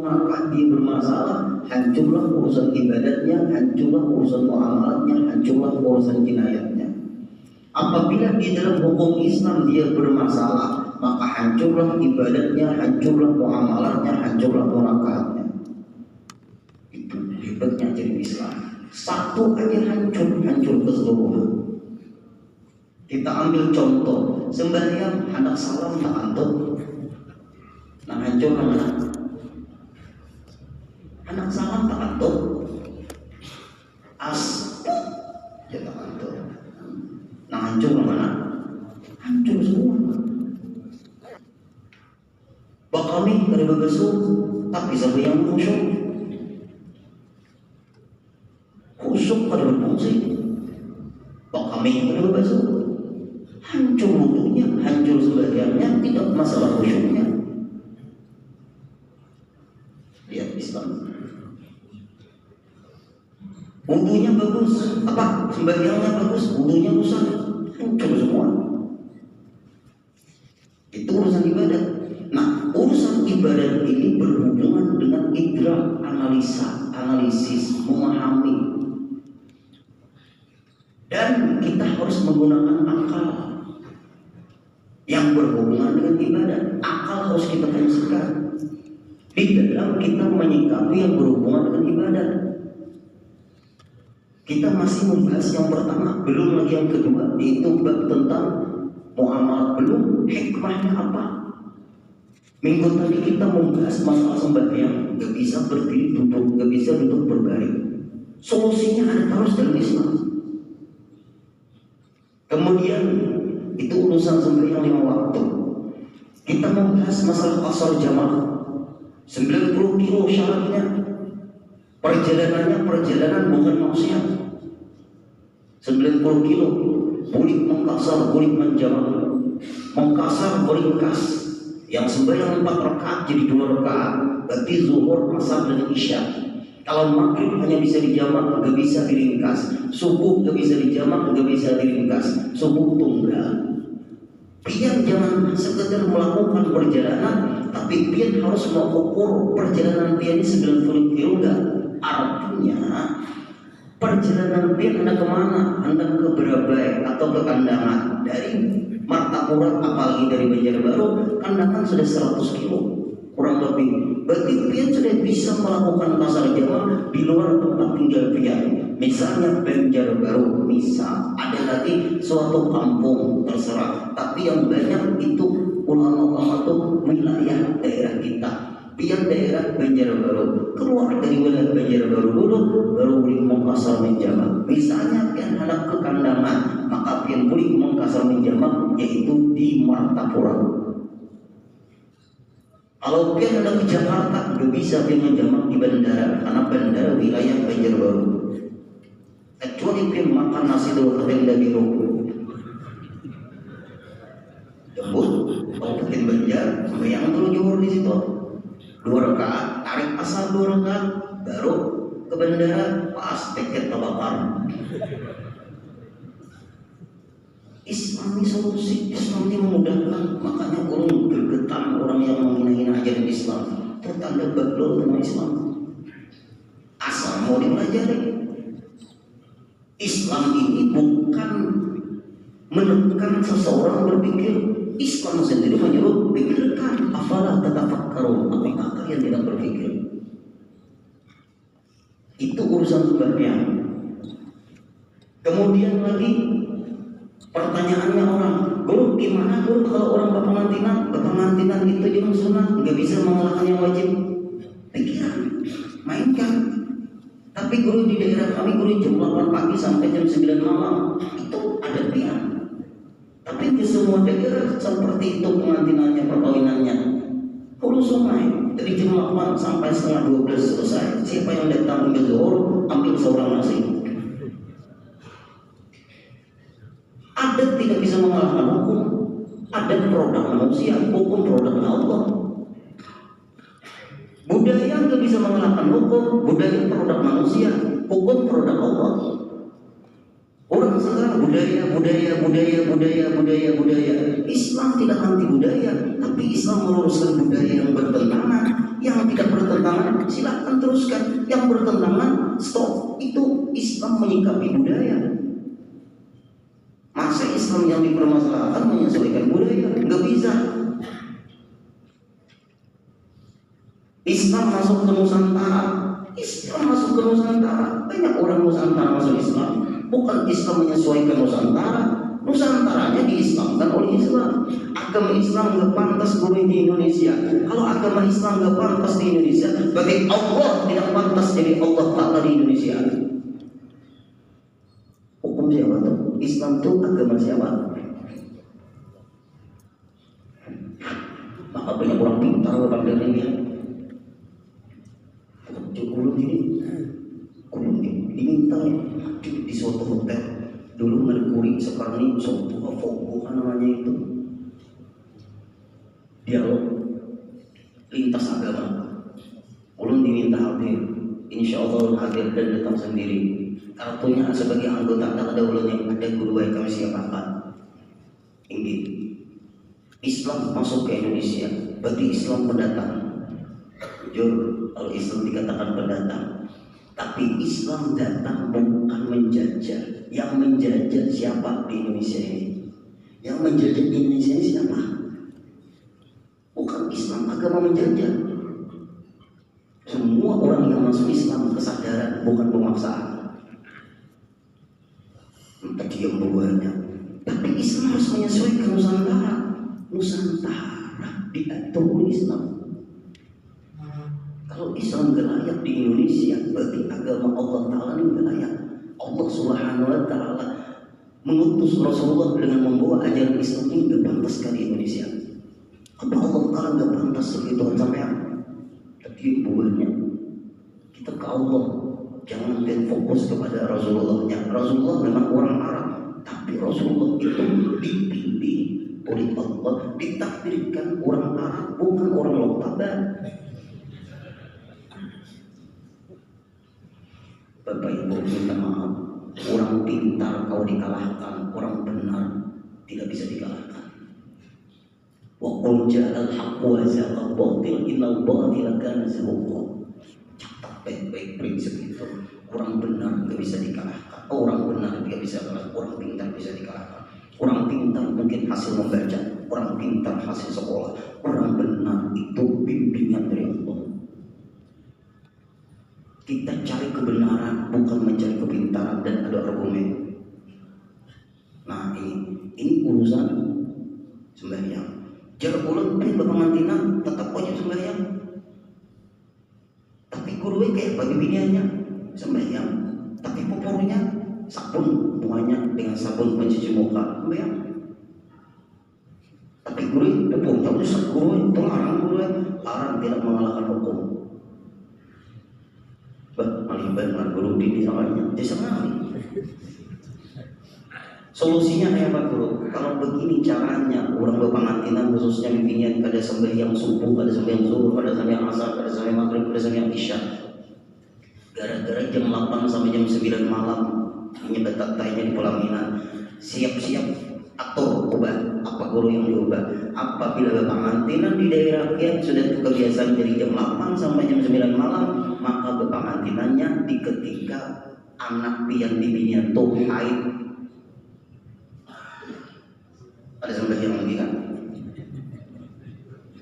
maka dia bermasalah, hancurlah urusan ibadatnya, hancurlah urusan muamalatnya, hancurlah urusan jinayatnya. Apabila di dalam hukum Islam dia bermasalah, maka hancurlah ibadatnya, hancurlah muamalatnya, hancurlah murakatnya. Itu hebatnya jadi Islam. Satu aja hancur keseluruhan. Kita ambil contoh, sembahyang anak salam tak antuk, nah hancur mana? Anak salam tak antuk, ya tak antuk, nah hancur mana? Hancur semua. Bakami kada bebesu, tapi sembahyang khusyuk kada berfungsi. Bakami kada bebesu. Hancur wudunya, hancur sembahyangnya, tidak masalah khusyuknya. Lihat Islam. Wudunya bagus, apa? Sembahyangnya bagus, wudunya rusak, hancur semua. Itu urusan ibadat. Nah, urusan ibadat ini berhubungan dengan idrak, analisis, memahami. Dan kita harus menggunakan akal yang berhubungan dengan ibadat. Akal harus kita fungsikan di dalam kita menyikapi yang berhubungan dengan ibadat. Kita masih membahas yang pertama, belum lagi yang kedua, yaitu bab tentang muamalah, belum hikmahnya apa. Minggu tadi kita membahas masalah sembahyang, gak bisa berdiri duduk, gak bisa duduk berbaring. Solusinya ada terus dalam Islam. Kemudian itu urusan sembahyang 5 waktu. Kita membahas masalah qasar jamaah. 90 kilo syaratnya. Perjalanan bukan maksiat. 90 kilo boleh mengqasar, boleh menjamaah. Mengqasar meringkas. Yang sembahyang 4 rakaat jadi 2 rakaat. Berarti zuhur, asar dan isya. Kalau maghrib hanya bisa dijamak, nggak bisa diringkas. Subuh nggak bisa dijamak, nggak bisa diringkas. Subuh tunggal. Pian jangan sekedar melakukan perjalanan, tapi pian harus mengukur perjalanan pian ini 90 kilo enggak. Artinya perjalanan pian Anda kemana? Anda ke Berabai atau ke Kandangan. Dari Martapura apalagi dari Banjarbaru, Kandangan sudah 100 kilo kurang lebih. Berarti pian sudah bisa melakukan qasar jamaah di luar tempat tinggal pian. Misalnya Banjarbaru, misal ada lagi suatu kampung terserah. Tapi yang banyak itu ulama-ulama itu wilayah daerah kita. Pian daerah Banjarbaru, keluar dari wilayah Banjarbaru dulu, baru boleh mengqasar menjamak. Misalnya pian hendak ke Kandangan, maka pian boleh mengqasar menjamak, yaitu di Martapura. Kalau pian hendak ke Jakarta, nggak bisa pian menjamak di bandara, karena bandara wilayah Banjarbaru. Kecuali pian makan nasi telur tenda biru. Jemput, Kabupaten Banjar, sembahyang dulu zuhur di situ. 2 rakaat, tarik asar 2 rakaat, baru ke bandara, pas tiket terbakar. Islam ini solusi, Islam ini memudahkan. Makanya orang gergetan orang yang menghina-hina ajaran Islam. Tertanda baglol dengan Islam. Asal mau dipelajari. Islam ini bukan menekan seseorang berpikir. Islam sendiri menyuruh pikirkan. Afala tatafakkarun, apakah kalian tidak berpikir? Itu urusan sembahyang. Kemudian lagi pertanyaannya orang, guru gimana guru kalau orang kepengantinan itu juga sunat, nggak bisa mengalahkan yang wajib? Pikiran, mainkan. Tapi guru di daerah kami, guru jam 8 pagi sampai jam 9 malam, itu ada pian. Tapi di semua daerah seperti itu pengantinannya, perkawinannya. Hulu sungai, dari jam 8 sampai setengah 12 selesai. Siapa yang datang ke zuhur, ambil seorang nasi. Adat tidak bisa mengalahkan hukum. Adat produk manusia, hukum produknya Allah. Budaya nggak bisa mengalahkan hukum. Budaya produk manusia, hukum produk Allah. Orang sekarang budaya. Islam tidak anti budaya, tapi Islam meluruskan budaya yang bertentangan. Yang tidak bertentangan silakan teruskan, yang bertentangan stop. Itu Islam menyikapi budaya. Masa Islam yang dipermasalahkan menyesuaikan budaya? Nggak bisa. Islam masuk ke Nusantara. Islam masuk ke Nusantara. Banyak orang Nusantara masuk Islam. Bukan Islam menyesuaikan Nusantara. Nusantaranya diislamkan oleh Islam. Agama Islam nggak pantas boleh di Indonesia. Kalau agama Islam nggak pantas di Indonesia, bagi Allah tidak pantas jadi Allah Ta'ala di Indonesia. Hukum siapa tuh? Islam tuh agama siapa? Maka banyak orang pintar orang dari ini. Kulung diminta di suatu hotel. Dulu Merkuri, sekarang ini suatu bukan namanya itu. Dialog lintas agama. Ulun diminta hadir, insya Allah hadir dan datang sendiri. Kartunya sebagai anggota ada ulun yang ada guru yang kami siapkan. Ini Islam masuk ke Indonesia, berarti Islam pendatang. Jujur, kalau Islam dikatakan pendatang, tapi Islam datang bukan menjajah. Yang menjajah siapa di Indonesia ini? Yang menjajah di Indonesia ini siapa? Bukan Islam, agama menjajah. Semua orang yang masuk Islam kesadaran, bukan pemaksaan. Entah dia berbuatnya. Tapi Islam harus menyesuaikan Nusantara. Nusantara diatur oleh Islam. Kalau Islam gak layak di Indonesia, berarti agama Allah Ta'ala ini gak layak. Allah Subhanahu Wa Ta'ala mengutus Rasulullah dengan membawa ajaran Islam ini gak pantas sekali di Indonesia. Apa Allah Ta'ala gak pantas seperti Tuhan sampean? Tapi buahnya kita ke Allah, jangan fokus kepada Rasulullah-nya. Rasulullah memang orang Arab, tapi Rasulullah itu dipimpin oleh Allah, ditakdirkan orang Arab, bukan orang lokal. Bapak Ibu minta maaf, orang pintar kalau dikalahkan, orang benar tidak bisa dikalahkan. Wa qul ja'al haqqu wa zaqal batil innal batila kana zahuqa. Catat baik-baik prinsip itu. Orang benar tidak bisa dikalahkan. Orang benar tidak bisa dikalahkan. Orang pintar bisa dikalahkan. Orang pintar mungkin hasil membaca, orang pintar hasil sekolah. Orang benar itu bimbingan dari Allah. Kita cari kebenaran, bukan mencari kepintaran dan ada argumen. Nah ini urusan sembahyang. Jarak ulun pun berpengantinan tetap wajib sembahyang. Tapi gurunya kayak bagi biniannya sembahyang. Tapi popornya sabun bunganya dengan sabun pencuci muka sembahyang. Tapi guru popornya rusak, guru terlarang, guru larang tidak mengalahkan hukum. Maliban guru di salahnya, disengali. Solusinya kayak apa guru? Kalau begini caranya, orang berpengantinan khususnya bimbingan kada sembahyang subuh, kada sembahyang zuhur, kada sembahyang asar, kada sembahyang maghrib, kada sembahyang isya. Gara-gara jam 8 sampai jam 9 malam ini betatainya di pelaminan. Siap-siap atur ubah. Apa guru yang diubah? Apabila berpengantinan di daerah yang sudah kebiasaan dari jam 8 sampai jam 9 malam, maka berpengantinannya di ketika anak pian bibinya tuh haid. Ada sembahyang lagi kan?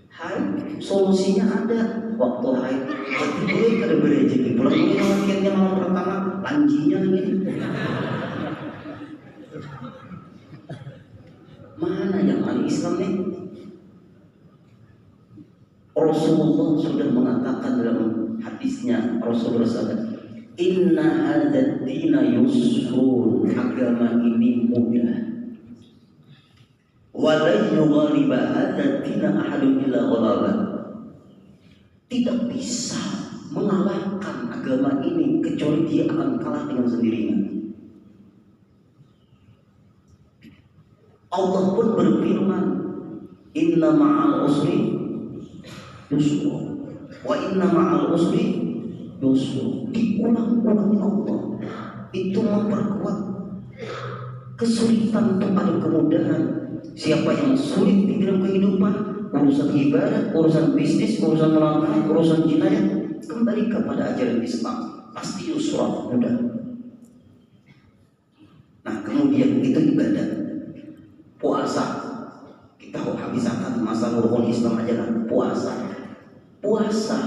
Haid, solusinya ada. Waktu haid, tapi boleh kada berejeki. Pulang ini latihannya malam pertama, lanjinya lagi. Mana yang ahli Islam nih? Rasulullah sudah mengatakan dalam hadisnya, Rasulullah bersabda, Inna hadzal dina yusrun, agama ini mudah. Wa la yughaliba hadzal dina ahadun illa ghalaba. Tidak bisa mengalahkan agama ini kecuali dia akan kalah dengan sendirinya. Allah pun berfirman, Inna ma'al usri yusra, wa inna ma'al usri yusra. Diulang-ulangi Allah, itu memperkuat kesulitan untuk ada kemudahan. Siapa yang sulit di dalam kehidupan, urusan ibadah, urusan bisnis, urusan melangkah, urusan jinayah, kembali kepada ajaran Islam, pasti yusra, mudah. Nah kemudian itu ibadah. Puasa, kita habiskan masa rukun Islam aja lah. Puasa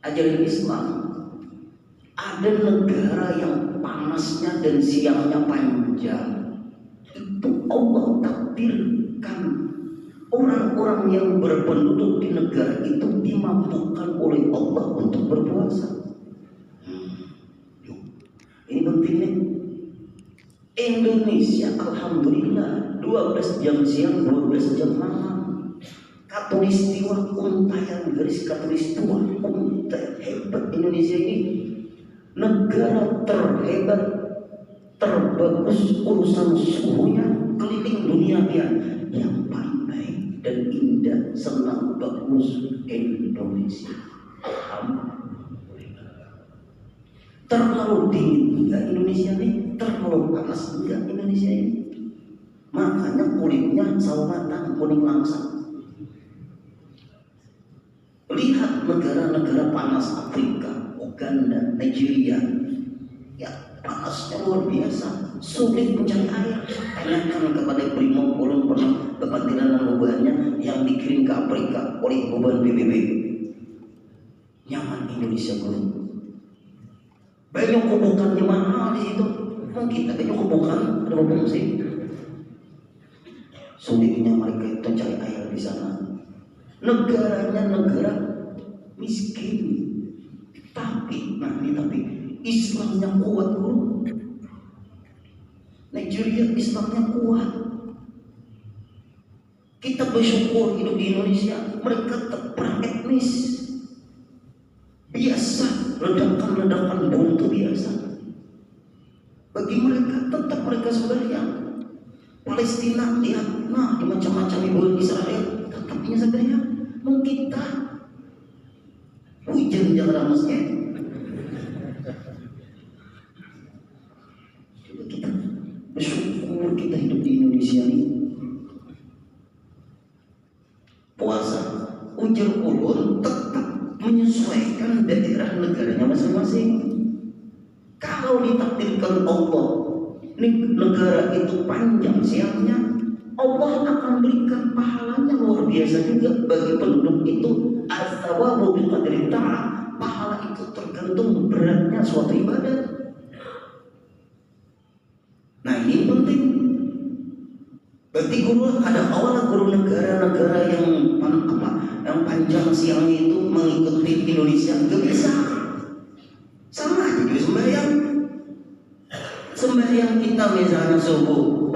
ajaran Islam. Ada negara yang panasnya dan siangnya panjang, itu Allah takdirkan orang-orang yang berpenduduk di negara itu dimampukan oleh Allah untuk berpuasa. Ini pentingnya. Indonesia alhamdulillah 12 jam siang, 12 jam malam. Katulistiwa, untayan garis katulistiwa, untayan hebat Indonesia ini. Negara terhebat, terbagus urusan suhunya, keliling dunia yang paling baik dan indah, senang, bagus Indonesia. Terlalu dingin enggak Indonesia ini, terlalu panas enggak Indonesia ini. Makanya kulitnya sawo matang, kuning langsam. Lihat negara-negara panas Afrika, Uganda, Nigeria, ya panasnya luar biasa, sulit mencari air. Tanyakan kepada Brimob, belum pernah kebatilan bebannya yang dikirim ke Afrika oleh beban PBB. Nyaman Indonesia belum. Banyak kubukannya mahal di situ. Kita banyak kubukan ada beban sih. Sulitnya mereka itu cari air di sana. Negaranya negara miskin, tapi Islamnya kuat bro. Nigeria Islamnya kuat. Kita bersyukur hidup di Indonesia. Mereka perang etnis biasa, ledakan bom itu biasa. Bagi mereka tetap mereka sembahyang. Palestina lihat, di macam-macam ibu Israel tetapnya sembahyang. Mau kita hujan jangan masjid. Coba kita bersyukur kita hidup di Indonesia ini. Puasa ujar ulun tetap menyesuaikan daerah negaranya masing-masing. Kalau ditakdirkan Allah negara itu panjang siangnya, Allah akan berikan pahalanya luar biasa juga bagi penduduk itu. As-sawabu biqadri ta'ah. Pahala itu tergantung beratnya suatu ibadah. Nah ini penting. Berarti guru negara-negara yang panjang siangnya itu mengikuti Indonesia nggak bisa. Sama aja juga sembahyang kita misalnya subuh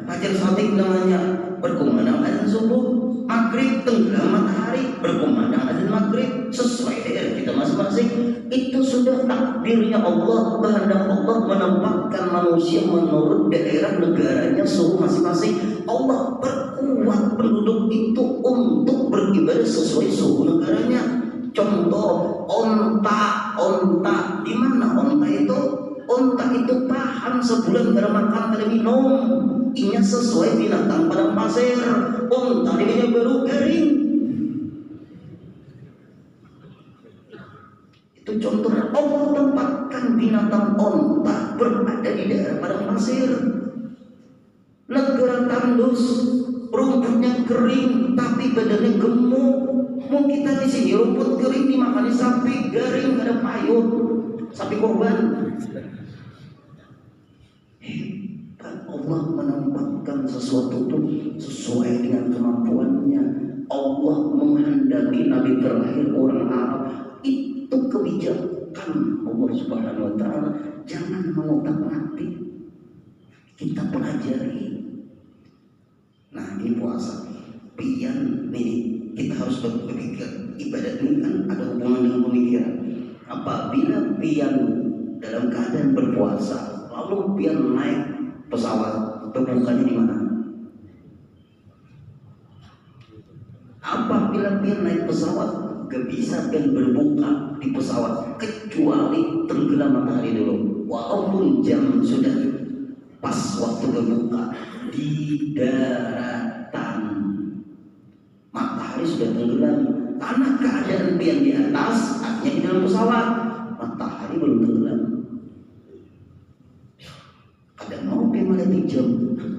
Fajar sotik namanya berkumandang azan subuh, maghrib tenggelam matahari berkumandang azan maghrib, sesuai daerah kita masing-masing. Itu sudah takdirnya Allah, kehendak Allah menempatkan manusia menurut daerah negaranya suhu masing-masing. Allah perkuat penduduk itu untuk beribadah sesuai suhu negaranya. Contoh onta di mana onta itu? Onta itu tahan sebulan gak makan, gak minum. Inya sesuai binatang padang pasir. Onta dia baru garing. Itu contoh Allah tempatkan binatang onta berada di daerah padang pasir. Negara tandus, rumputnya kering tapi badannya gemuk. Mau kita di sini rumput kering dimakan sapi, garing gak ada payung, sapi korban. Allah menempatkan sesuatu itu sesuai dengan kemampuannya. Allah menghendaki Nabi terakhir orang Arab itu kebijakan Allah Subhanahu Wa Taala. Jangan mengotak-atik, kita pelajari. Nah ini puasa, pian nih kita harus berpikir. Ibadat ini kan ada hubungan dengan pemikiran. Apabila pian dalam keadaan berpuasa, lalu pian naik pesawat, berbukanya di mana? Apabila pian naik pesawat, gak bisa pian berbuka di pesawat kecuali tenggelam matahari dulu. Walaupun jam sudah pas waktu berbuka di daratan. matahari sudah tenggelam. Karena keadaan pian di atas, artinya di dalam pesawat, matahari belum tenggelam. Ada mau pian malah jam,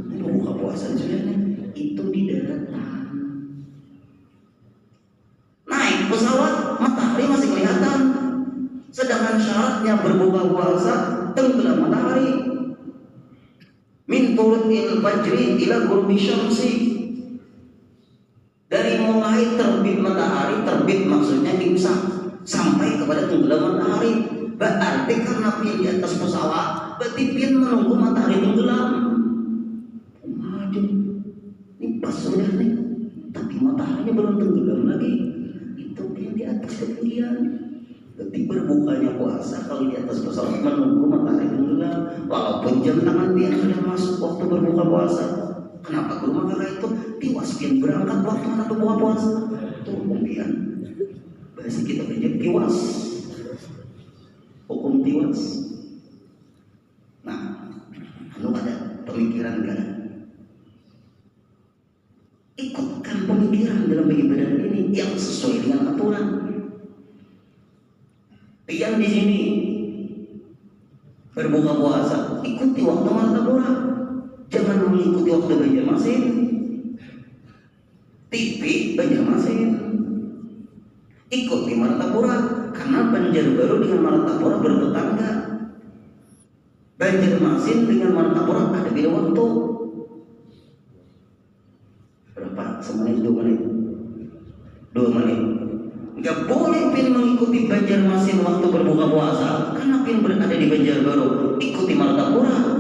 ini buka puasa sudah nih. Itu di daratan. Naik pesawat, matahari masih kelihatan. Sedangkan syaratnya berbuka puasa tenggelam matahari. Min tulu'il fajri ila ghurubi syamsi. Dari mulai terbit matahari, terbit maksudnya imsak, sampai kepada tenggelam matahari. Berarti karena pian di atas pesawat, berarti pian menunggu matahari tenggelam. Waduh, ini pas sudah nih, tapi mataharinya belum tenggelam lagi. Itu pian di atas ketinggian. Berarti berbukanya puasa kalau di atas pesawat menunggu matahari tenggelam, walaupun jam tangan pian sudah masuk waktu berbuka puasa. Kenapa guru maka itu tiwas pian berangkat waktu anak berbuka puasa? Itu hukum pian. Bahasa kita kerja tiwas, hukum tiwas. Nah, anu ada pemikiran kan? Ikutkan pemikiran dalam beribadah ini yang sesuai dengan aturan. Pian di sini berbuka puasa, ikuti waktu martapura. Jangan mengikuti waktu Banjarmasin. TV Banjarmasin. Ikuti martapura, karena Banjarbaru dengan martapura bertetangga. Banjarmasin dengan martapura ada beda waktu. Berapa? Semenit, 2 menit. 2 menit. Gak boleh pin mengikuti Banjarmasin waktu berbuka puasa, karena pin berada di Banjarbaru. Ikuti martapura.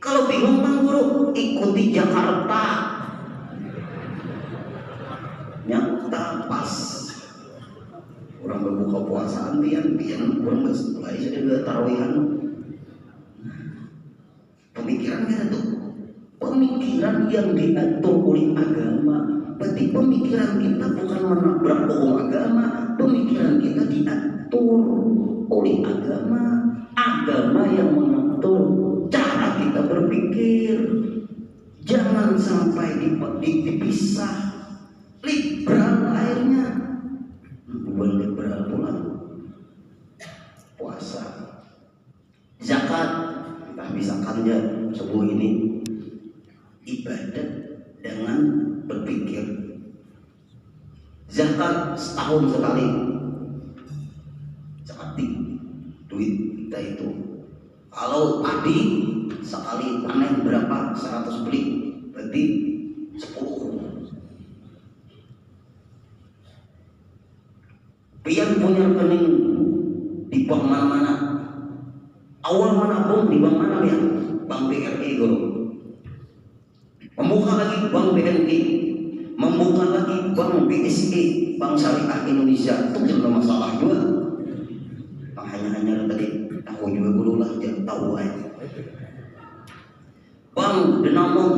Kalau bingung Bang Guru, ikuti Jakarta. Nyata pas. Orang berbuka puasa pian kurang setelah sudah tarawihan. Pemikiran kan itu pemikiran yang diatur oleh agama. Berarti pemikiran kita bukan menabrak hukum agama. Pemikiran kita diatur oleh agama. Agama yang mengatur cara kita berpikir. Jangan sampai dipisah. Liberal akhirnya, bukan liberal pula. Puasa, zakat, kita misalkan ya sebuah ini ibadat dengan berpikir. Zakat setahun sekali. Zakat duit kita itu. Kalau padi sekali panen berapa? 100 beli, berarti 10. Pian punya rekening di bank mana-mana. Awal menabung di bank mana ya? Bank BRI Guru. Membuka lagi bank BNI, membuka lagi bank BSI, Bank Syariah Indonesia. Itu tidak masalah juga. Hanya tadi tahu juga Guru lah, jangan tahu aja. Bank Denamon,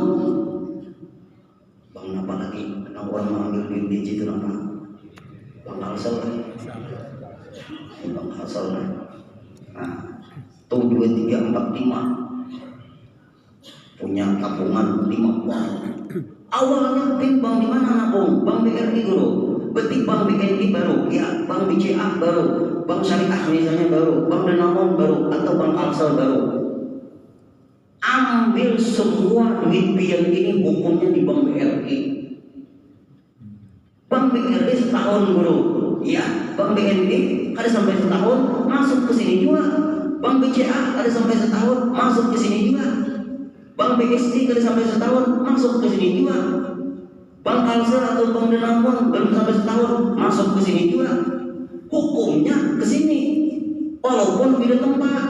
bank apa lagi? Kenapa orang mengambil duit digital apa? Bank Kalsel, Bank Kalsel. Nah, tuh 2, 3, 4, 5 punya tabungan 5 bank. Awalnya pin bank di mana nabung? Bank BRI Guru. Berarti bank BNI baru, ya, bank BCA baru, bank syariah misalnya baru, bank Denamon baru, atau bank Kalsel baru. Ambil semua duit pian ini hukumnya di bank BRI. Bank BRI setahun Guru, ya, bank BNI ada sampai setahun masuk ke sini juga. Bank BCA ada sampai setahun masuk ke sini juga. Bank BSI ada sampai setahun masuk ke sini juga. Bank Kalsel atau Bank Denamon baru sampai setahun masuk ke sini juga. Hukumnya ke sini, walaupun beda tempat.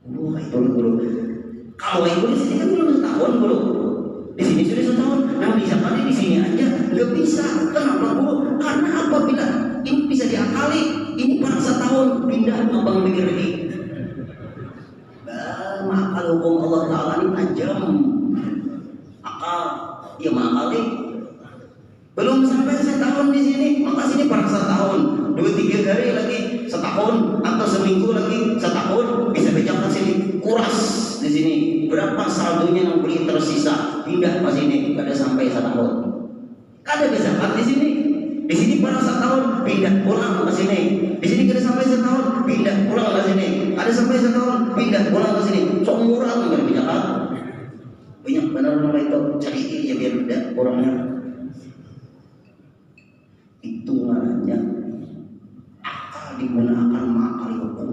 Wah itu Guru. Kalau itu di sini kan belum setahun Guru. Di sini sudah setahun. Nah bisa kali di sini aja nggak bisa. Kenapa Guru? Karena apabila ini bisa diakali, ini baru setahun pindah ke Bank BRI. Maka hukum Allah Ta'ala ini tajam. Akal, ya makali belum sampai setahun di sini, maka sini baru setahun. 2-3 hari lagi setahun, atau seminggu lagi setahun, bisa becak ke sini, kuras di sini. berapa saldonya yang beli tersisa, pindah ke sini, kada sampai setahun. Kada bisa zakat di sini. Di sini pada setahun pindah pulang ke sini. Di sini kada sampai setahun pindah pulang ke sini. Ada sampai setahun pindah pulang ke sini. Seumuran kada bisa zakat. Banyak benar orang itu cari ya biar tidak orangnya. Itu namanya akal digunakan makal hukum.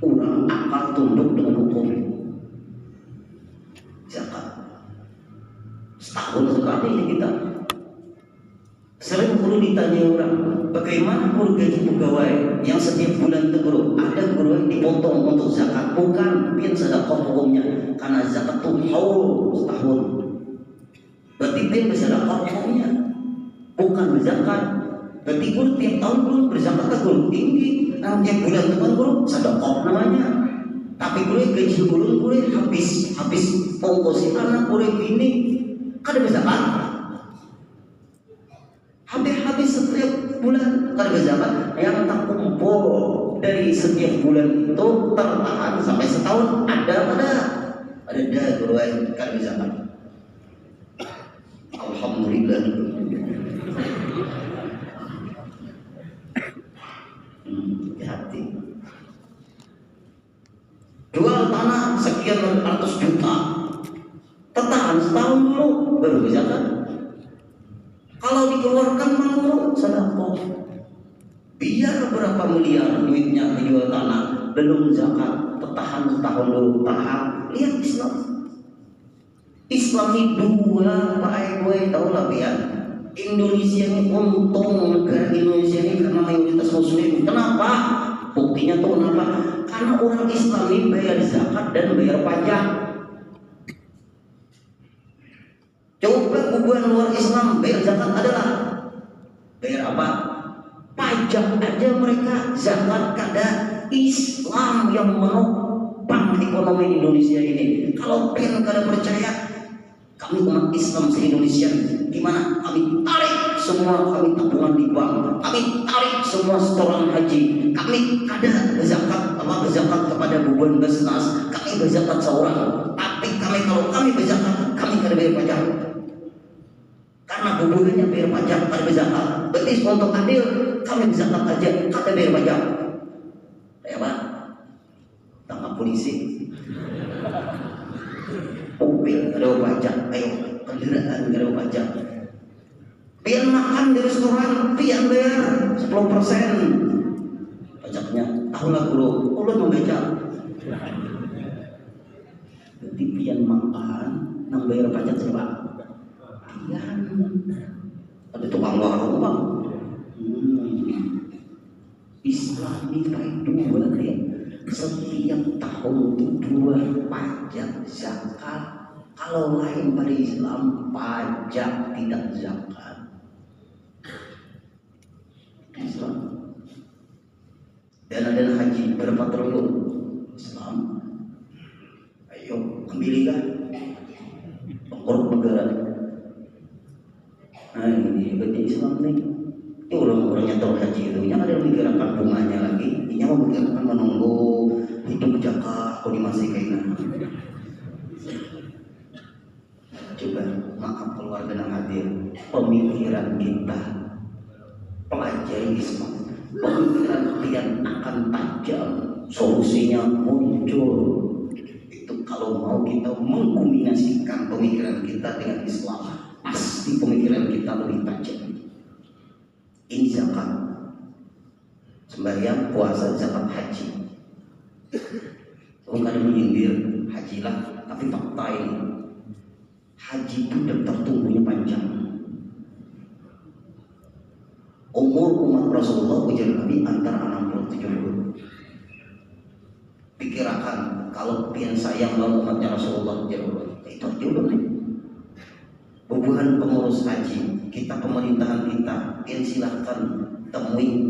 Orang akal tunduk dengan hukum. Zakat setahun sekali ini kita. Sering perlu ditanya orang, bagaimana guru gaji pegawai yang setiap bulan itu guru ada guru yang dipotong untuk zakat, bukan pian sedekah hukumnya, karena zakat itu haul setahun. Berarti pian bersedekah hukumnya, bukan berzakat. Berarti guru tiap tahun guru berzakat ke guru tinggi, nah tiap bulan itu kan guru sedekah namanya. Tapi guru gaji guru habis ongkosin anak guru ini, kada berzakat. Habis setiap bulan kada berzakat, yang terkumpul dari setiap bulan itu tertahan sampai setahun ada guru yang kada berzakat. Alhamdulillah. Hati. Jual tanah sekian ratus juta, tertahan setahun dulu baru berzakat. Kalau dikeluarkan malu sedekah. Biar berapa miliar duitnya dijual tanah belum zakat, tertahan setahun dulu, tahan. Lihat Islam. Islam ini dua baik gue tahu lah biar. Indonesia ini untung negara Indonesia ini karena mayoritas muslim. Kenapa? Buktinya tuh kenapa? Karena orang Islam ini bayar zakat dan bayar pajak. Coba hubungan luar Islam bayar zakat adalah bayar apa? Pajak aja mereka, zakat kada. Islam yang menopang ekonomi Indonesia ini. Kalau pen kada percaya, kami umat Islam se-Indonesia gimana? Kami tarik semua kami tabungan di bank, kami tarik semua setoran haji, kami kada berzakat kepada beban Basnas, kami berzakat seorang. Tapi kalau kami berzakat, kami kada bayar pajak. Karena hubungannya bayar pajak kada berzakat. Berarti untuk adil kami berzakat aja kada bayar pajak. Ya Pak, tangkap polisi. Mobil ada pajak, ayo kendaraan ada pajak. Pian makan di restoran, pian bayar 10% pajaknya. Tahulah guru, ulun membaca. Jadi pian makan, nang bayar pajak siapa? Pian. Ada tukang warung bang. Islam ini dua ya. Setiap tahun itu dua pajak zakat. Kalau lain pada Islam pajak tidak zakat. Islam dana haji berapa triliun? Islam. Ayo ambilkan pengurus negara. Nah ini berarti Islam nih. Ini orang-orang nyetor haji itu yang ada menggerakkan bunganya lagi, ini mau menggerakkan menunggu hidup jaka kau masih kainan. Coba maaf keluarga yang hadir, pemikiran kita pelajari Islam, pemikiran kalian akan tajam, solusinya muncul. Itu kalau mau kita mengkombinasikan pemikiran kita dengan Islam, pasti pemikiran kita lebih tajam. Ini zakat, sembahyang, puasa, zakat, haji. Bukan ada menyindir, hajilah, tapi fakta ini haji itu daftar tunggunya panjang. Umur umat Rasulullah ujar Nabi antara 60-70. Pikirkan kalau pian sayang banget umatnya Rasulullah jauh itu jauh nih. Hubungan pengurus haji, kita pemerintahan kita, pian silahkan temui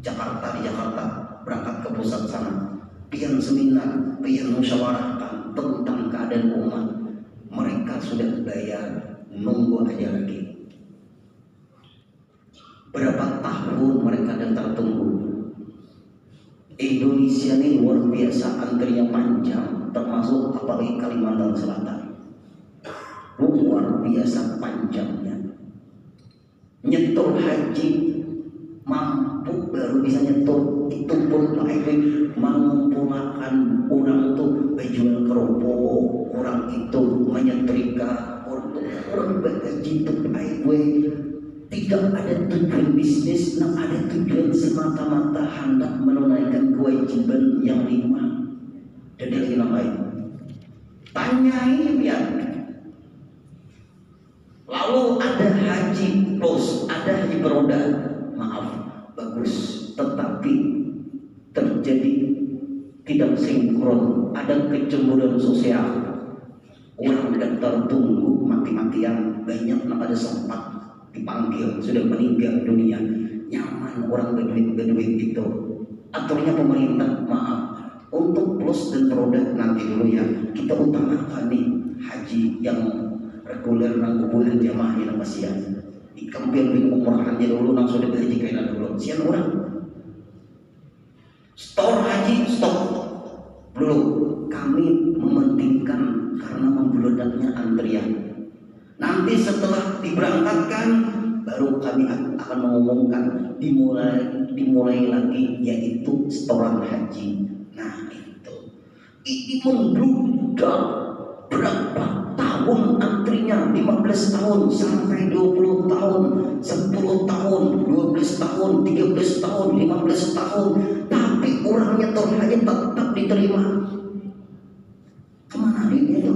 Jakarta di Jakarta, berangkat ke pusat sana, pian seminar, pian musyawarahkan tentang keadaan umat. Mereka sudah bayar, nunggu aja lagi. Berapa tahun mereka dan tertunggu. Indonesia ini luar biasa, antrinya panjang, termasuk termasuk apalagi Kalimantan Selatan. Luar biasa panjangnya. Nyetor haji mampu baru bisa nyetor, itu pun lagi mengumpulkan orang tuh berjual kerupuk, orang itu menyetrika, orang berhaji itu tidak ada tujuan bisnis, ada tujuan semata-mata hendak menunaikan kewajiban yang 5. Jadi yang lain tanyai ya. Lalu ada haji plus, ada haji beroda, maaf, bagus, tetapi terjadi tidak sinkron, ada kecemburuan sosial. Orang daftar tunggu mati-matian, banyak ada sempat dipanggil, sudah meninggal dunia. Nyaman orang berduit itu. Aturnya pemerintah, maaf, untuk plus dan beroda nanti dulu ya. Kita utamakan nih haji yang reguler nang kuburan jamaah yang pasian di kampung bin umrahannya dulu nang sudah berhaji kainan dulu sian orang store haji stop dulu, kami mementingkan karena membeludaknya antrian. Nanti setelah diberangkatkan baru kami akan mengumumkan dimulai lagi, yaitu setoran haji. Nah ini membludak berapa tahun antrinya, 15 tahun sampai 20 tahun, 10 tahun, 12 tahun, 13 tahun, 15 tahun, tapi orangnya haji tetap diterima. Kemana dia itu?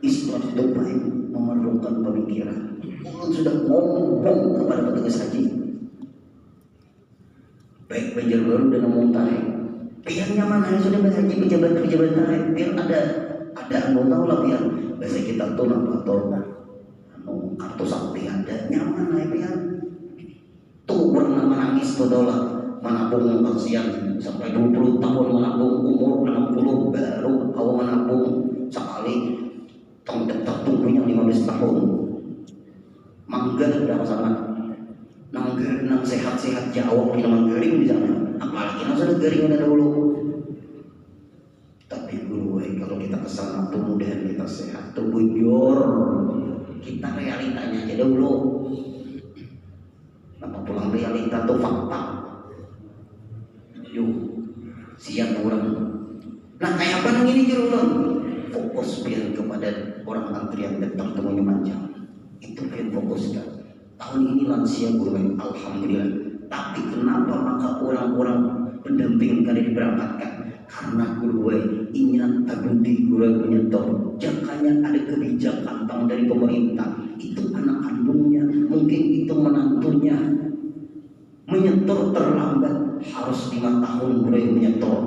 Islam itu baik, memerlukan pemikiran. Orang sudah ngomong kepada petugas haji, baik Banjarbaru dan Muntahik, biar nyaman aja sudah berhaji pejabat-pejabat tarik, biar ada anggota lah, biar biasa kita tuh atau kartu sakti ada nyaman aja, biar tuh orang menangis tuh dolar menabung kasihan sampai 20 tahun menabung, umur 60 baru kau menabung sekali tunggunya 15 tahun. Mangga udah masalah nang sehat-sehat jauh minuman garing di sana, apalagi nang sudah garing ada dulu. Tapi guru, kalau kita kesana tuh mudahan kita sehat tuh bujur, kita realitanya aja dulu. Apa pulang realita tuh fakta. Yuk siang orang. Nah kayak apa nang ini jero fokus biar kepada orang antrian datang temunya panjang. Itu yang fokuskan. Tahun ini lansia gue, alhamdulillah. Tapi kenapa maka orang-orang pendamping kali diberangkatkan? Karena gue ingat tagundi gue menyetor. Jakanya ada kebijakan tang dari pemerintah. Itu anak kandungnya, mungkin itu menantunya. Menyetor terlambat, harus 5 tahun gue menyetor.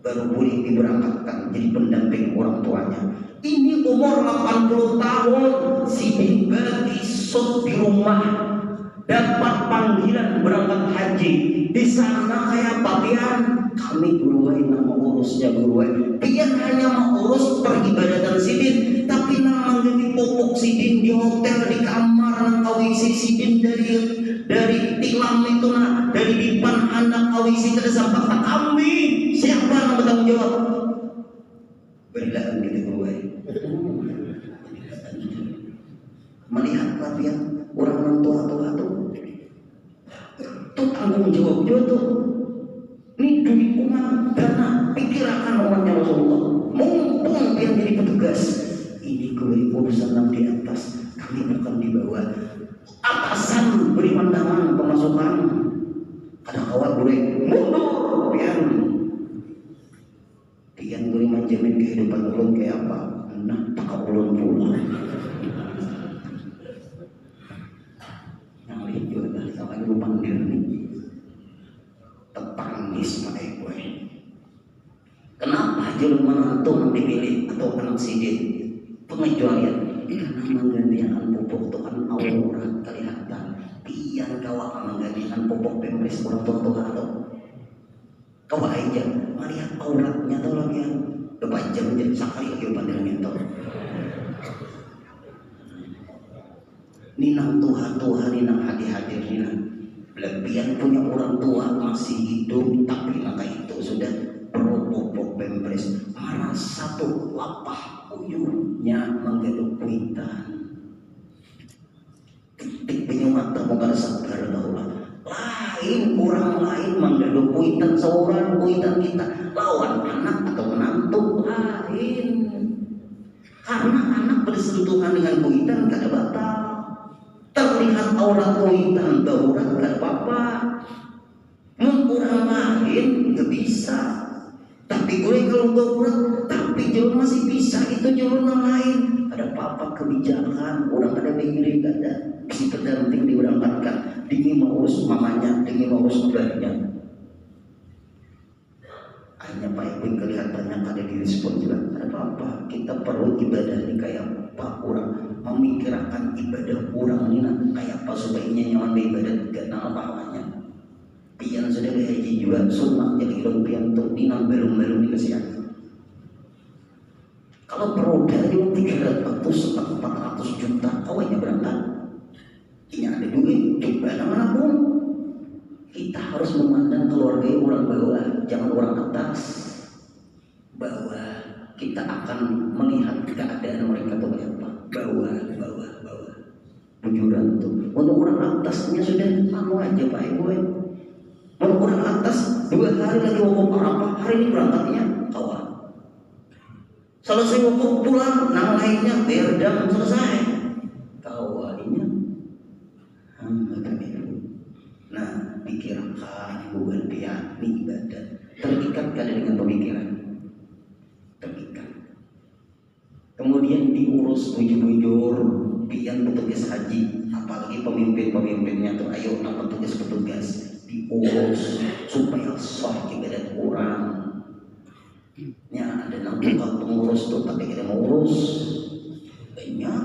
Baru boleh diberangkatkan jadi pendamping orang tuanya. Ini umur 80 tahun, si Bimba disut di rumah, dapat panggilan berangkat haji. Di sana kayak papian, kami guruai nama urusnya guruai. Pian hanya mengurus peribadatan sidin, tapi nama jadi pupuk sidin di hotel, di kamar, nang kawisi sidin dari tilam itu nah, dari dipan anak kawisi ke sampai kami. Siapa yang bertanggung jawab? Berlahan kita guruai. Melihat papian orang tua tuh tanggung jawab juga tuh. Ini duit umat dana, pikirkan umatnya Rasulullah. Mumpung yang jadi petugas, ini gue urusan yang di atas, kami bukan di bawah. Atasan beri pandangan pemasukan, kadang kawat gue mundur, pian gue menjamin kehidupan ulun kayak apa? Nah, tak ulun pula. Yang lain juga sama lupa diri. Tetangis pada gue. Kenapa jalur menantu yang dipilih atau anak sidin? Pengecualian karena menggantikan pupuk itu kan aurat kelihatan. Pian kawak menggantikan pupuk pempres orang tua atau kau aja melihat auratnya tuh lagi yang berpajang jadi sekali lagi pandangan itu. Ninang Tuhan ninang hati-hati ninang Lebihan punya orang tua masih hidup, tapi langkah itu sudah berpopok pempres. Marah satu lapah uyuhnya menggaduk kuitan. Titik penyumata mengada sabar daulah. Lain orang lain menggaduk kuitan seorang kuitan kita. Lawan anak atau menantu lain. Karena anak bersentuhan dengan kuitan kada batal. Terlihat aurat kuitan daurat gak apa-apa. Orang lain gak bisa. Tapi gue kalau daurat, tapi jalan masih bisa, itu jalan lain. Ada apa-apa kebijakan, orang ada begini gak ada. Si pendamping diberangkatkan, dingin mau urus mamanya, dingin mau urus keluarganya. Hanya Pak Ibu kelihatannya kada direspon juga. Ada apa-apa, kita perlu ibadah ini kayak apa orang. Memikirkan ibadah orang ini kayak apa supaya nyaman beribadah gak nama pahalanya. Pian sudah berhaji juga sunnah jadi ilmu pian tuh dinam belum dikasih. Kalau peroda itu 300 400 juta kawannya berangkat. Ini ada duit coba manapun. Kita harus memandang keluarga orang bawah, jangan orang atas. Bawah kita akan melihat keadaan mereka tuh kayak apa. Bawah bujuran tuh. Untuk orang atasnya sudah lama aja Pak Ibu. Untuk orang atas 2 hari lagi wukuf Arafah, hari ini berangkatnya kawan. Selesai wukuf pulang, nang lainnya berdam selesai. Kawannya. Nah, pikirkan bukan pihak ibadah. Terikat kada dengan pemikiran. Terikat. Kemudian diurus bujur-bujur pian petugas haji, apalagi pemimpinnya tuh ayo nak petugas diurus supaya sah ibadat orang. Ya ada nang pengurus tuh tapi kita mau urus banyak.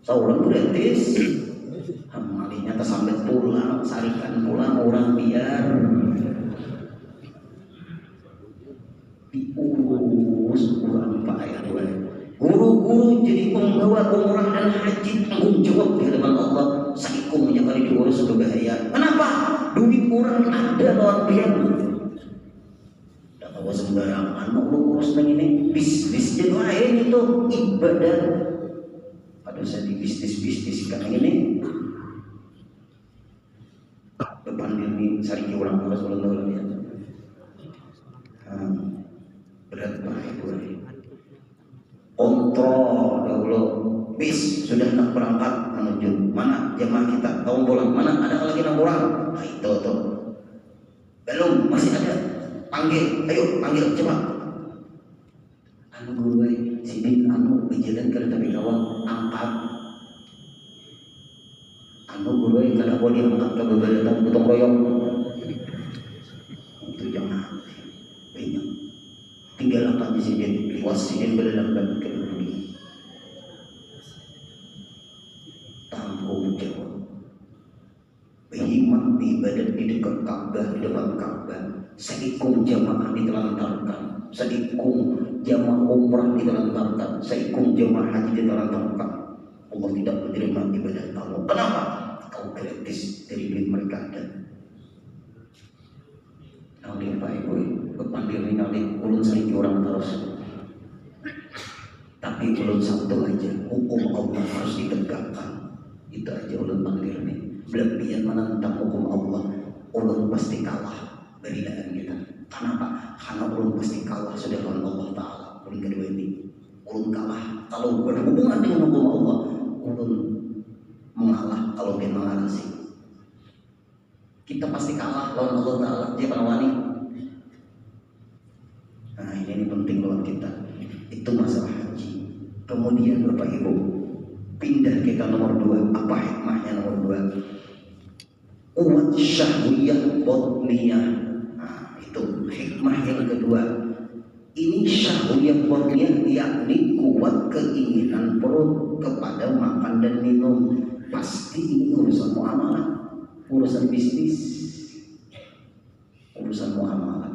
Seorang gratis. Amalinya tersambat pulang, sarikan pulang orang biar diurus kurang Pak ya. Guru-guru jadi penggawa umrah dan haji tanggung jawab di hadapan Allah. Saikumnya kali diurus berbahaya. Kenapa? Duit orang ada lawan biar. Tak tahu sembarangan mau urus begini. Bisnisnya lain itu ibadah. Pada saya di bisnis kan ini. Depan diri sariki orang harus ulang ya. Berat baik boleh. Kontrol dahulu bis sudah nak berangkat menuju mana jemaah kita tahun bulan mana ada lagi 6 orang. Nah, itu tuh belum masih ada panggil cepat anu guru sidin anu berjalan kereta api kawan angkat anu guru kada boleh angkat ke beberapa gotong royong itu jangan banyak tinggal angkat di sini liwas sini berdalam ke bumi tanggung jawab berhikmat ibadat di dekat Ka'bah di depan Ka'bah seikum jamaah ditelantarkan seikum jamaah umrah ditelantarkan seikum jamaah haji ditelantarkan. Allah tidak menerima ibadah kamu. Kenapa? Kau gratis dari duit mereka ada. Nanti Pak Ibu kepandir nanti ulun sariki orang terus. Tapi ulun satu aja, hukum Allah harus ditegakkan. Itu aja ulun pandir nih. Belebihan menentang hukum Allah, ulun pasti kalah dari dalam kita. Kenapa? Karena ulun pasti kalah sudah lawan Allah Ta'ala. Ulun kedua ini, ulun kalah. Kalau berhubungan dengan hukum Allah, ulun mengalah kalau dia mengalah sih. Kita pasti kalah lawan Allah Ta'ala. Dia penawani. Nah ini penting lawan kita. Itu masalah haji. Kemudian Bapak Ibu, pindah kita nomor 2. Apa hikmahnya nomor 2? Kuat syahwiyah batniyah. Nah itu hikmah yang kedua. Ini syahwiyah batniyah yakni kuat keinginan perut kepada makan dan minum. Pasti ini urusan muamalah, urusan bisnis, urusan muamalah.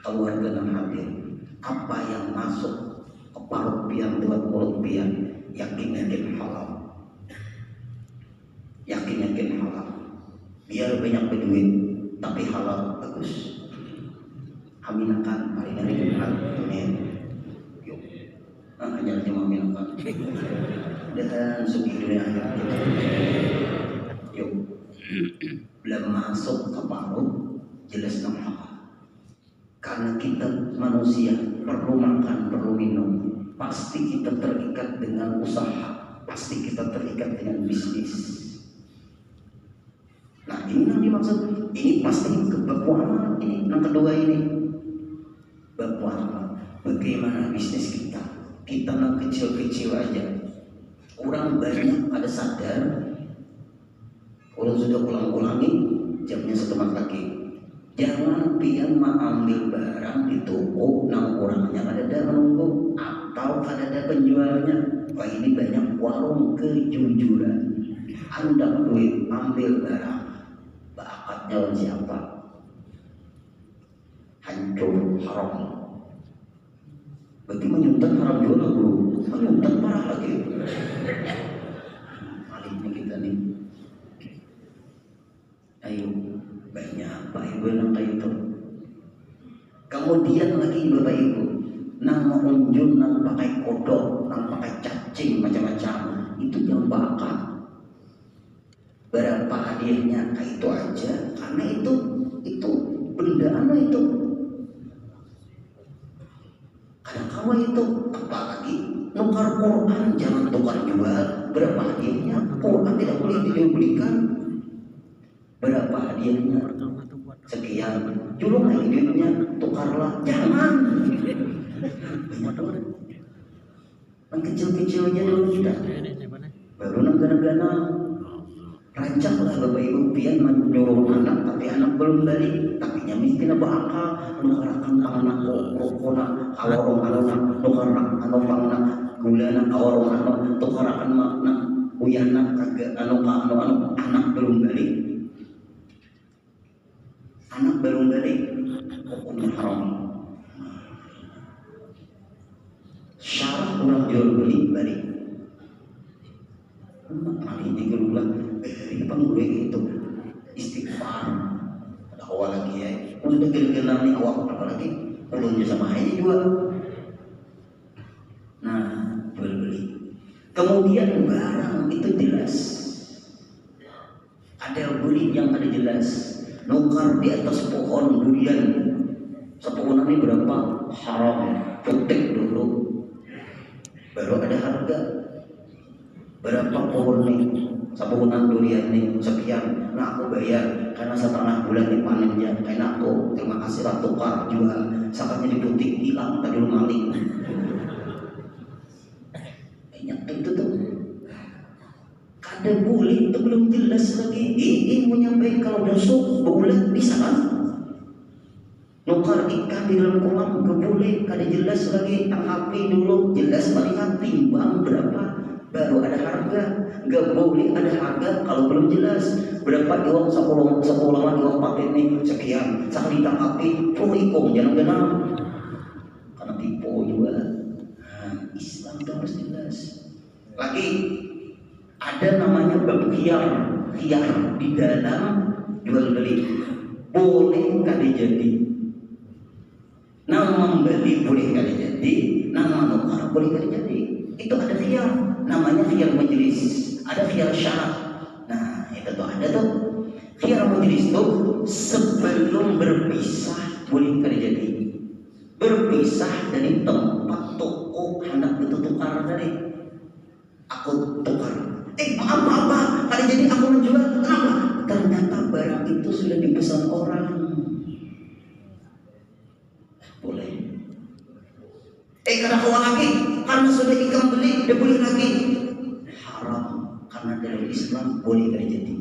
Keluarga dan hadir. Apa yang masuk ke parut pian lewat mulut pian, yakin halal. Yakin halal. biar banyak berduit tapi halal bagus. Aminakan hari ini amin. Yuk, hanya aminakan. Dan sugi dunia akhirat. Yuk, belum masuk ke paruh jelas nama. Karena kita manusia perlu makan, perlu minum, pasti kita terikat dengan usaha, pasti kita terikat dengan bisnis. Nah ini yang dimaksud, ini pasti bab muamalah ini, yang kedua ini bab muamalah. Bagaimana bisnis kita? Kita yang kecil-kecil aja. Orang banyak ada sadar, orang sudah ulang-ulangi jamnya 1 lagi. Jangan pian mengambil barang di toko nang orangnya ada menunggu atau ada penjualnya. Wah ini banyak warung kejujuran. Anda duit ambil barang, bakatnya lawan siapa? Hancur haram. Berarti menyuntan haram juga bro. Menyuntan parah lagi. Maliknya kita nih. Ayo. Banyak Pak Ibu yang kayak itu. Kemudian lagi Bapak Ibu, nang mengunjung, nang pakai kodok, nang pakai cacing macam-macam, itu yang bakal. Berapa hadiahnya kayak itu aja, karena itu benda apa itu? Kadang kala itu apalagi nukar Quran, jangan tukar jual. Berapa hadiahnya? Quran tidak boleh dibelikan. Berapa hadiahnya? Sekian. Julung lagi duitnya, tukarlah. Jangan. Yang kecil-kecilnya dulu sudah. Baru negara-negara. Rancanglah Bapak Ibu pian menyuruh anak, tapi anak belum balik. Tapi nyamiskin bakal nukarakan anak kokona awarong anak nukarak anak pangna gulana awarong anak tukarakan makna uyana kagak anak belum balik. Anak baru balik, hukumnya haram. Syarat orang jual beli balik. Kali ini gerulah, ini penggulai itu istighfar. Ada awal lagi ya. Udah gel-gelan nih awal apalagi belumnya sama aja juga. Nah, jual beli. Kemudian barang itu jelas. Ada beli yang ada jelas. Nukar di atas pohon durian, sepohonan ini berapa? Haram, petik dulu, baru ada harga. Berapa pohon nih? Sepohonan durian nih sekian. Nah aku bayar karena setengah bulan dipanennya. Karena aku terima kasih lah tukar jual. Sakatnya di butik hilang tadi lu maling. Banyak itu tuh. Ada bulik itu belum jelas lagi. Ini menyampaikan kalau busuk bulat bisa kan? Nukar ikan di dalam kolam kebulik kada jelas lagi. Tangkapi dulu jelas melihat timbang berapa baru ada harga. Gak boleh ada harga kalau belum jelas berapa iwang sepuluhan iwang paket nih sekian. Sekali tangkapi ikong jangan karena tipu juga. Nah, Islam itu harus jelas. Lagi ada namanya bab khiyar di dalam jual beli. Boleh kali jadi. Nama membeli boleh kali jadi, nama nukar boleh kali jadi. Itu ada khiyar, namanya khiyar majelis. Ada khiyar syarat. Nah, itu tuh ada tuh. Khiyar majelis itu sebelum berpisah boleh kali jadi. Berpisah dari tempat toko hendak itu tukar dari. Aku tukar. Maaf, kali jadi aku menjual. Kenapa? Ternyata barang itu sudah dipesan orang. Boleh. Karena kau lagi, karena sudah ikan beli, dia boleh lagi. Haram, karena dalam Islam boleh kali jadi.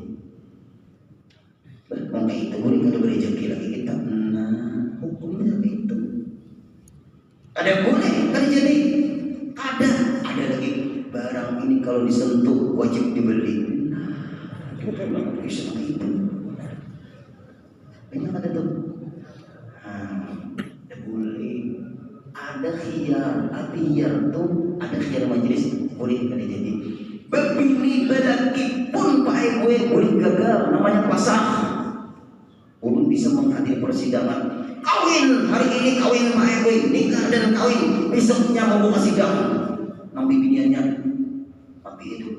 Berkongkong itu boleh kada berrezeki lagi kita. Nah, hukumnya itu. Ada boleh kali jadi. Ada lagi. Barang ini kalau disentuh wajib dibeli. Bisa itu. Banyak ada tuh. Boleh. Ada khiyar. Khiyar tuh ada khiyar majelis. Boleh kali jadi. Bebini belaki pun Pak Pak gue boleh gagal, namanya pasah. Ulun bisa menghadiri persidangan. Kawin hari ini, kawin Pak gue, nikah dan kawin. Besoknya mau buka sidang, nampi biniannya tapi itu.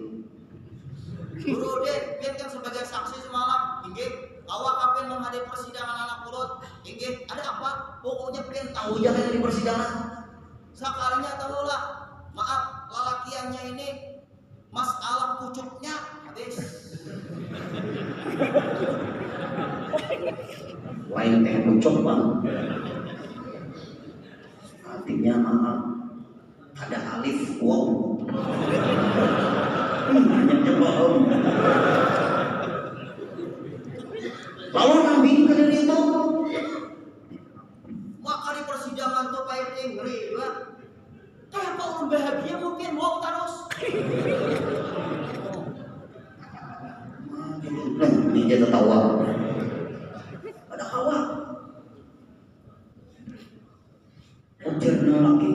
Guru deh, biarkan sebagai saksi semalam. Inggih, awak kapan menghadiri persidangan anak urut? Inggih, ada apa? Pokoknya pengen tahu jangan di persidangan. Sekalinya tahu lah. Maaf, lalakiannya ini masalah pucuknya habis. Lain teh pucuk bang. Artinya maaf, ada alif wow. Hanya bohong. Lalu nabi dari itu, Maka di persidangan tuh Pak RT ngeri juga. Kayak apa orang bahagia mungkin mau terus. nah ini dia tertawa. Ada kawan. Ujar lagi.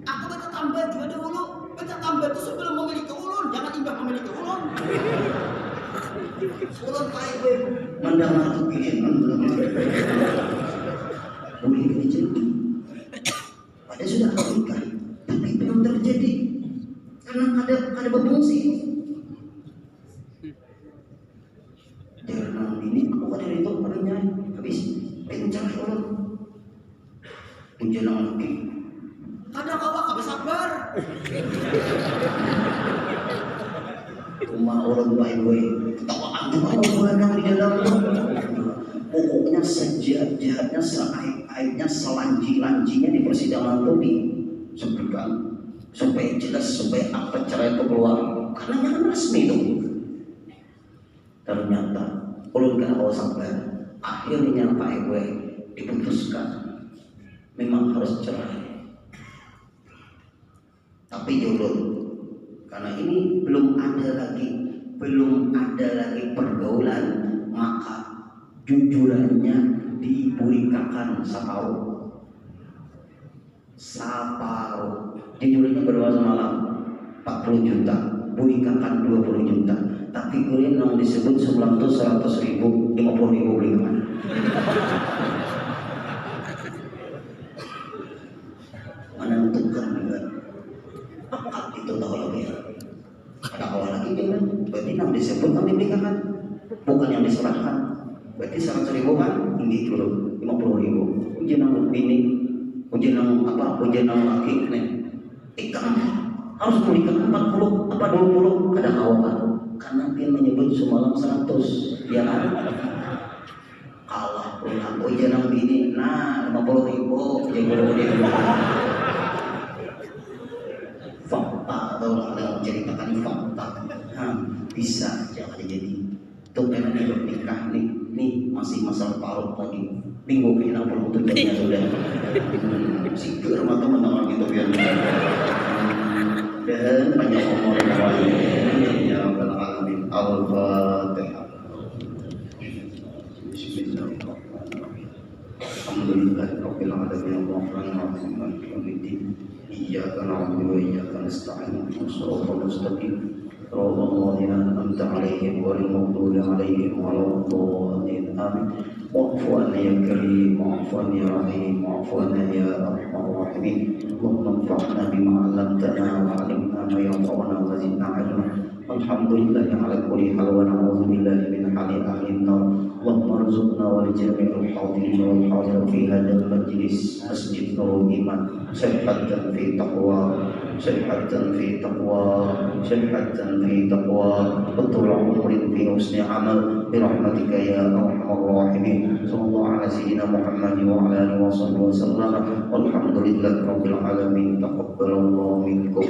Aku minta tambah juga dahulu. Minta tambah itu sebelum memiliki ulun, jangan imbah memiliki ulun. Ulun Pak RT Mendengar kepikiran boleh terjadi. Pada sudah menikah, tapi belum terjadi karena ada berfungsi. Jangan ini aku dari itu padanya habis pencari orang. Menjelang lagi. kadang awak habis sabar. Rumah orang baik gue ketawaan juga orang di dalam. Pokoknya sejahat-jahatnya, seaib-aibnya, selanji-lanjinya di persidangan itu disebutkan supaya jelas, supaya apa cara itu keluar karena yang resmi itu. Ternyata ulun kan awal sabar, akhirnya Pak gue diputuskan memang harus cerai. Tapi ulun karena ini belum ada lagi pergaulan, maka jujurannya diberikan separuh. Jujurannya berapa semalam? 40 juta, berikan 20 juta. Tapi kalian yang disebut sebelum itu 100.000, 50.000 berikan. Menentukan juga. Itu tahu lagi. Ada awal lagi dia, berarti yang disebut yang diberikan, bukan yang diserahkan. Berarti 100.000 kan tinggi dulu, 50.000. Ujian yang bini, ujian yang laki nih. Ikan harus berikan 40 apa 20 ada awal. Karena dia menyebut semalam 100, ya kan? Kalah pulang ujian yang bini, nah 50.000, ujian fakta atau ada menceritakan fakta, bisa jangan jadi. Tuh memang hidup nikah nih masih masa paruh lagi. Minggu ini 67 sudah. Sigur mata menang gitu biar. Dan banyak umur yang ya rabbal alamin. Al-Fatihah. Bismillahirrahmanirrahim. Alhamdulillahirabbil alamin arrahmanir rahim maliki yaumiddin. Iyyaka na'budu wa iyyaka nasta'in. Shiratal mustaqim. صراط الذين أنعمت عليهم غير المغضوب عليهم ولا الضالين آمين. واعف عنا يا كريم، واعف عنا يا رحيم، واعف عنا يا أرحم الراحمين. اللهم انفعنا بما علمتنا وعلمنا ما ينفعنا وزدنا علما. الحمد لله على كل حال ونعوذ بالله من حال أهل النار. اللهم ارزقنا ولجميع الحاضرين والحاضرات في هذا المجلس مسجد نور الإيمان صحة في تقوى، صحة في تقوى، صحة في تقوى، وطول عمر في حسن عمل برحمتك يا أرحم الراحمين. صلى الله على سيدنا محمد وعلى آله وصحبه وسلم والحمد لله رب العالمين. تقبل الله منكم.